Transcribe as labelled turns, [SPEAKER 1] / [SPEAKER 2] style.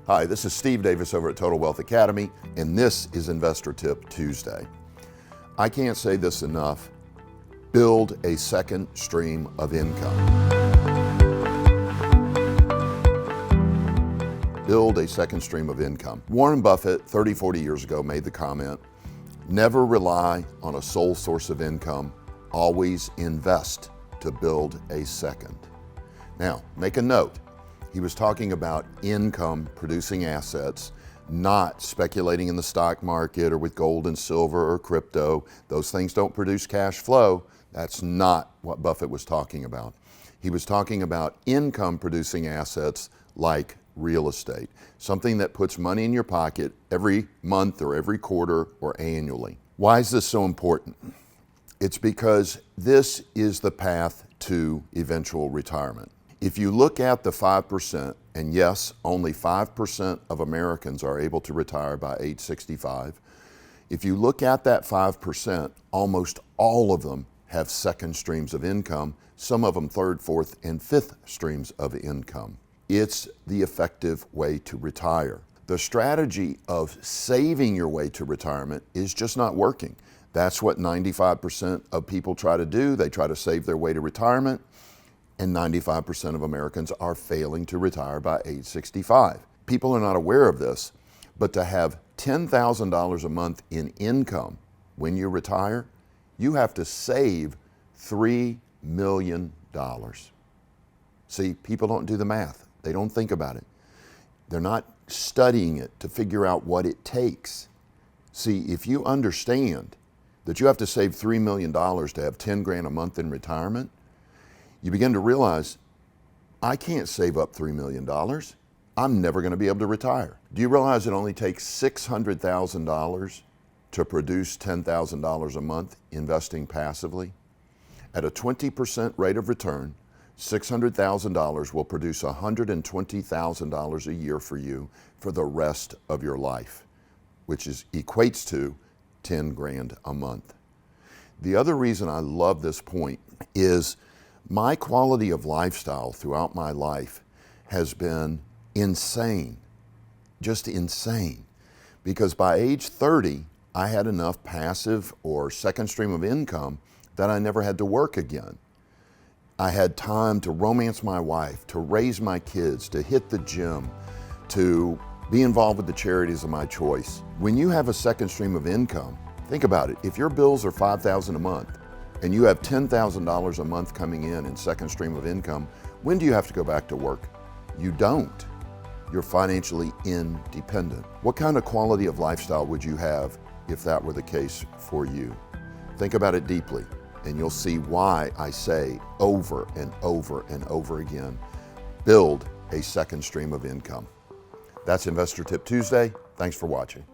[SPEAKER 1] Hi, this is Steve Davis over at Total Wealth Academy, and this is Investor Tip Tuesday. I can't say this enough. Build a second stream of income. Build a second stream of income. Warren Buffett, 30, 40 years ago, made the comment, never rely on a sole source of income, always invest to build a second. Now, make a note. He was talking about income producing assets, not speculating in the stock market or with gold and silver or crypto. Those things don't produce cash flow. That's not what Buffett was talking about. He was talking about income producing assets like real estate, something that puts money in your pocket every month or every quarter or annually. Why is this so important? It's because this is the path to eventual retirement. If you look at the 5%, and yes, only 5% of Americans are able to retire by age 65. If you look at that 5%, almost all of them have second streams of income, some of them third, fourth, and fifth streams of income. It's the effective way to retire. The strategy of saving your way to retirement is just not working. That's what 95% of people try to do. They try to save their way to retirement. And 95% of Americans are failing to retire by age 65. People are not aware of this, but to have $10,000 a month in income when you retire, you have to save $3 million. See, people don't do the math. They don't think about it. They're not studying it to figure out what it takes. See, if you understand that you have to save $3 million to have 10 grand a month in retirement, you begin to realize, I can't save up $3 million. I'm never going to be able to retire. Do you realize it only takes $600,000 to produce $10,000 a month investing passively? At a 20% rate of return, $600,000 will produce $120,000 a year for you for the rest of your life, which equates to 10 grand a month. The other reason I love this point is my quality of lifestyle throughout my life has been insane, just insane. Because by age 30, I had enough passive or second stream of income that I never had to work again. I had time to romance my wife, to raise my kids, to hit the gym, to be involved with the charities of my choice. When you have a second stream of income, think about it. If your bills are $5,000 a month, and you have $10,000 a month coming in second stream of income, when do you have to go back to work? You don't. You're financially independent. What kind of quality of lifestyle would you have if that were the case for you? Think about it deeply, and you'll see why I say over and over and over again, build a second stream of income. That's Investor Tip Tuesday. Thanks for watching.